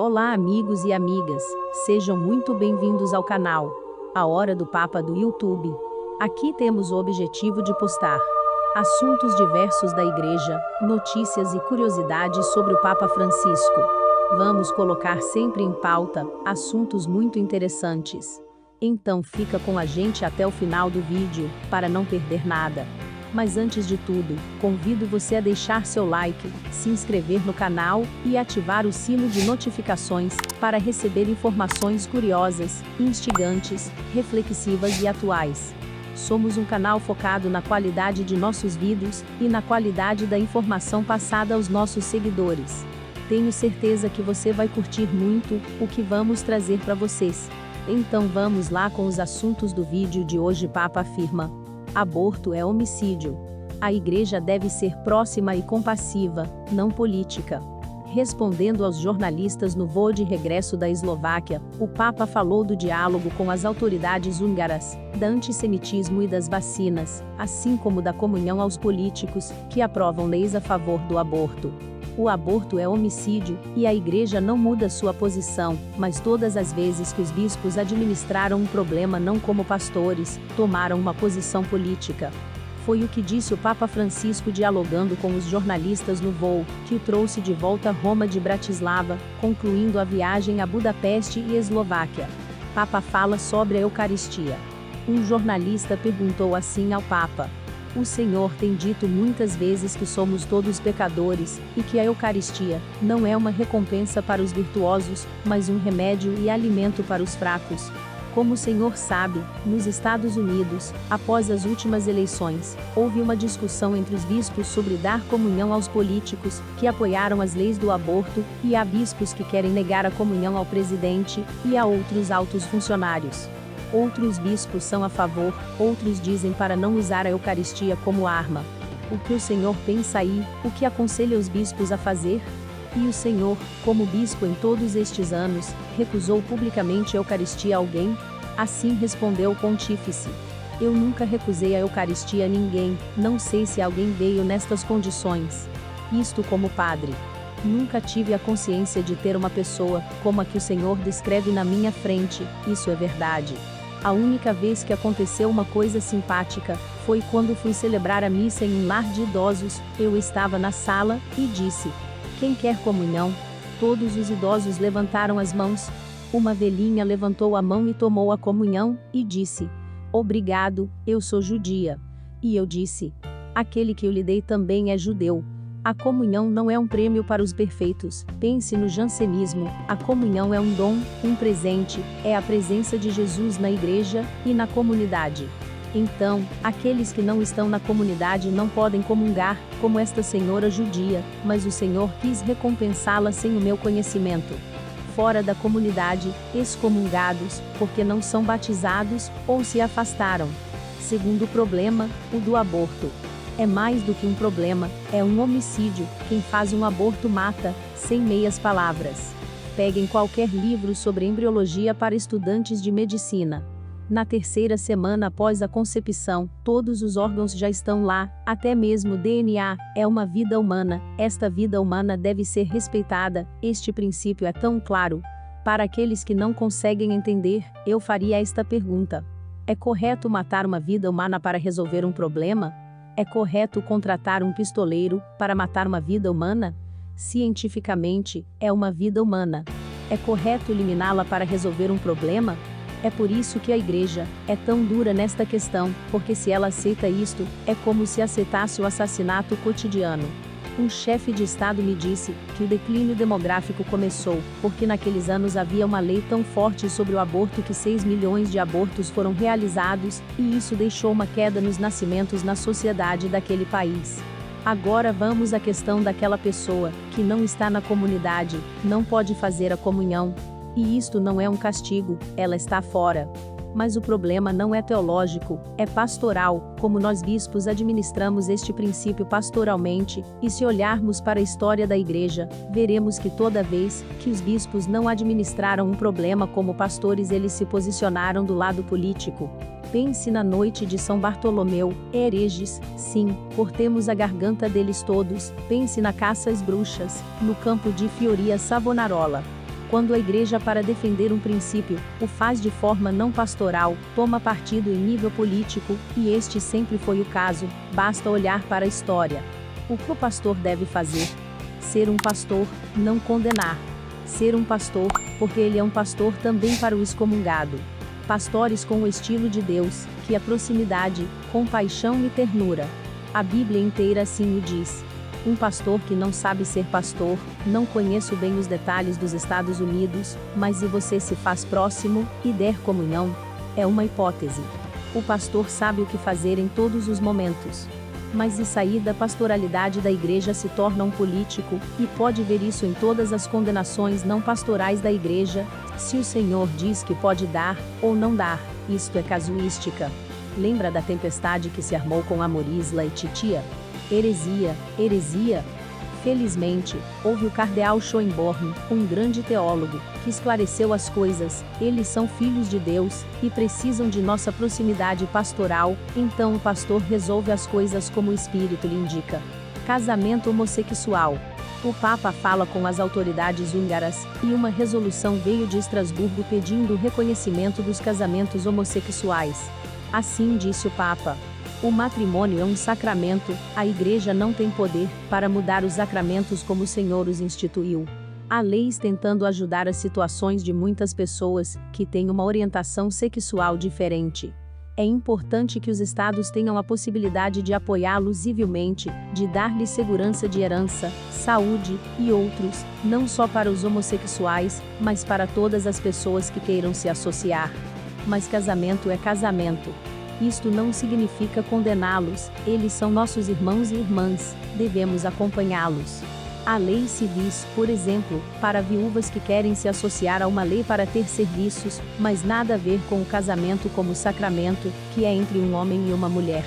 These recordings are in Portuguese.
Olá amigos e amigas, sejam muito bem-vindos ao canal A Hora do Papa do YouTube. Aqui temos o objetivo de postar assuntos diversos da Igreja, notícias e curiosidades sobre o Papa Francisco. Vamos colocar sempre em pauta assuntos muito interessantes. Então fica com a gente até o final do vídeo, para não perder nada. Mas antes de tudo, convido você a deixar seu like, se inscrever no canal e ativar o sino de notificações para receber informações curiosas, instigantes, reflexivas e atuais. Somos um canal focado na qualidade de nossos vídeos e na qualidade da informação passada aos nossos seguidores. Tenho certeza que você vai curtir muito o que vamos trazer para vocês. Então vamos lá com os assuntos do vídeo de hoje. Papa afirma: aborto é homicídio. A Igreja deve ser próxima e compassiva, não política. Respondendo aos jornalistas no voo de regresso da Eslováquia, o Papa falou do diálogo com as autoridades húngaras, do antissemitismo e das vacinas, assim como da comunhão aos políticos, que aprovam leis a favor do aborto. O aborto é homicídio, e a Igreja não muda sua posição, mas todas as vezes que os bispos administraram um problema não como pastores, tomaram uma posição política. Foi o que disse o Papa Francisco dialogando com os jornalistas no voo, que o trouxe de volta a Roma de Bratislava, concluindo a viagem a Budapeste e Eslováquia. Papa fala sobre a Eucaristia. Um jornalista perguntou assim ao Papa: o Senhor tem dito muitas vezes que somos todos pecadores, e que a Eucaristia não é uma recompensa para os virtuosos, mas um remédio e alimento para os fracos. Como o Senhor sabe, nos Estados Unidos, após as últimas eleições, houve uma discussão entre os bispos sobre dar comunhão aos políticos, que apoiaram as leis do aborto, e há bispos que querem negar a comunhão ao presidente, e a outros altos funcionários. Outros bispos são a favor, outros dizem para não usar a Eucaristia como arma. O que o Senhor pensa aí? O que aconselha os bispos a fazer? E o Senhor, como bispo em todos estes anos, recusou publicamente a Eucaristia a alguém? Assim respondeu o pontífice: eu nunca recusei a Eucaristia a ninguém, não sei se alguém veio nestas condições. Isto como padre. Nunca tive a consciência de ter uma pessoa, como a que o Senhor descreve na minha frente, isso é verdade. A única vez que aconteceu uma coisa simpática, foi quando fui celebrar a missa em um lar de idosos. Eu estava na sala, e disse: quem quer comunhão? Todos os idosos levantaram as mãos. Uma velhinha levantou a mão e tomou a comunhão, e disse: obrigado, eu sou judia. E eu disse: aquele que eu lhe dei também é judeu. A comunhão não é um prêmio para os perfeitos, pense no jansenismo, a comunhão é um dom, um presente, é a presença de Jesus na Igreja e na comunidade. Então, aqueles que não estão na comunidade não podem comungar, como esta senhora judia, mas o Senhor quis recompensá-la sem o meu conhecimento. Fora da comunidade, excomungados, porque não são batizados, ou se afastaram. Segundo problema, o do aborto. É mais do que um problema, é um homicídio. Quem faz um aborto mata, sem meias palavras. Peguem qualquer livro sobre embriologia para estudantes de medicina. Na terceira semana após a concepção, todos os órgãos já estão lá, até mesmo o DNA, é uma vida humana, esta vida humana deve ser respeitada, este princípio é tão claro. Para aqueles que não conseguem entender, eu faria esta pergunta: é correto matar uma vida humana para resolver um problema? É correto contratar um pistoleiro para matar uma vida humana? Cientificamente, é uma vida humana. É correto eliminá-la para resolver um problema? É por isso que a Igreja é tão dura nesta questão, porque se ela aceita isto, é como se aceitasse o assassinato cotidiano. Um chefe de Estado me disse que o declínio demográfico começou, porque naqueles anos havia uma lei tão forte sobre o aborto que 6 milhões de abortos foram realizados, e isso deixou uma queda nos nascimentos na sociedade daquele país. Agora vamos à questão daquela pessoa, que não está na comunidade, não pode fazer a comunhão. E isto não é um castigo, ela está fora. Mas o problema não é teológico, é pastoral, como nós bispos administramos este princípio pastoralmente, e se olharmos para a história da Igreja, veremos que toda vez que os bispos não administraram um problema como pastores, eles se posicionaram do lado político. Pense na noite de São Bartolomeu, hereges, sim, cortemos a garganta deles todos. Pense na caça às bruxas, no campo de Fioria Savonarola. Quando a igreja, para defender um princípio, o faz de forma não pastoral, toma partido em nível político, e este sempre foi o caso, basta olhar para a história. O que o pastor deve fazer? Ser um pastor, não condenar. Ser um pastor, porque ele é um pastor também para o excomungado. Pastores com o estilo de Deus, que é proximidade, compaixão e ternura. A Bíblia inteira assim o diz. Um pastor que não sabe ser pastor, não conheço bem os detalhes dos Estados Unidos, mas e você se faz próximo, e der comunhão? É uma hipótese. O pastor sabe o que fazer em todos os momentos. Mas e sair da pastoralidade da igreja se torna um político, e pode ver isso em todas as condenações não pastorais da igreja, se o Senhor diz que pode dar, ou não dar, isto é casuística. Lembra da tempestade que se armou com Amorisla e Titia? Heresia, heresia. Felizmente, houve o cardeal Schoenborn, um grande teólogo, que esclareceu as coisas. Eles são filhos de Deus, e precisam de nossa proximidade pastoral, então o pastor resolve as coisas como o Espírito lhe indica. Casamento homossexual. O Papa fala com as autoridades húngaras, e uma resolução veio de Estrasburgo pedindo o reconhecimento dos casamentos homossexuais. Assim disse o Papa. O matrimônio é um sacramento, a igreja não tem poder para mudar os sacramentos como o Senhor os instituiu. Há leis tentando ajudar as situações de muitas pessoas que têm uma orientação sexual diferente. É importante que os estados tenham a possibilidade de apoiá-los civilmente, de dar-lhes segurança de herança, saúde e outros, não só para os homossexuais, mas para todas as pessoas que queiram se associar. Mas casamento é casamento. Isto não significa condená-los, eles são nossos irmãos e irmãs, devemos acompanhá-los. Há leis civis, por exemplo, para viúvas que querem se associar a uma lei para ter serviços, mas nada a ver com o casamento como sacramento, que é entre um homem e uma mulher.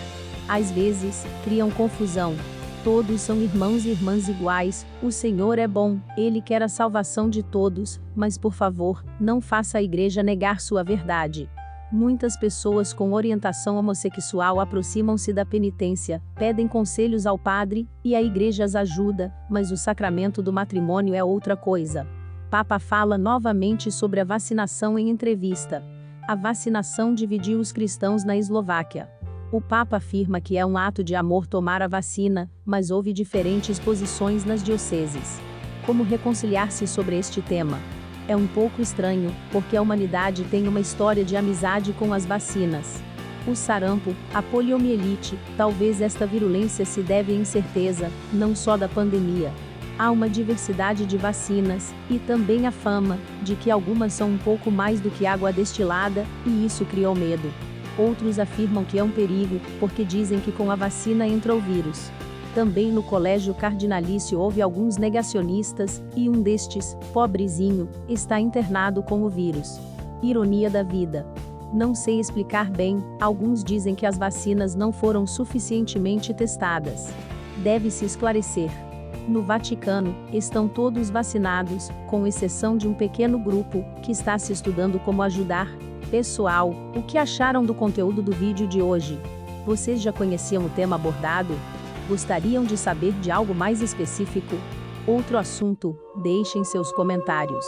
Às vezes, criam confusão. Todos são irmãos e irmãs iguais, o Senhor é bom, Ele quer a salvação de todos, mas por favor, não faça a igreja negar sua verdade. Muitas pessoas com orientação homossexual aproximam-se da penitência, pedem conselhos ao padre, e a igreja as ajuda, mas o sacramento do matrimônio é outra coisa. Papa fala novamente sobre a vacinação em entrevista. A vacinação dividiu os cristãos na Eslováquia. O Papa afirma que é um ato de amor tomar a vacina, mas houve diferentes posições nas dioceses. Como reconciliar-se sobre este tema? É um pouco estranho, porque a humanidade tem uma história de amizade com as vacinas. O sarampo, a poliomielite, talvez esta virulência se deve à incerteza, não só da pandemia. Há uma diversidade de vacinas, e também a fama, de que algumas são um pouco mais do que água destilada, e isso criou medo. Outros afirmam que é um perigo, porque dizem que com a vacina entra o vírus. Também no colégio cardinalício houve alguns negacionistas, e um destes, pobrezinho, está internado com o vírus. Ironia da vida. Não sei explicar bem, alguns dizem que as vacinas não foram suficientemente testadas. Deve-se esclarecer. No Vaticano, estão todos vacinados, com exceção de um pequeno grupo, que está se estudando como ajudar. Pessoal, o que acharam do conteúdo do vídeo de hoje? Vocês já conheciam o tema abordado? Gostariam de saber de algo mais específico? Outro assunto? Deixem seus comentários.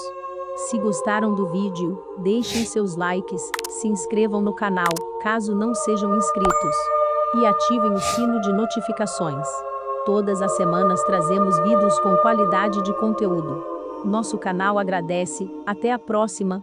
Se gostaram do vídeo, deixem seus likes, se inscrevam no canal, caso não sejam inscritos, e ativem o sino de notificações. Todas as semanas trazemos vídeos com qualidade de conteúdo. Nosso canal agradece, até a próxima.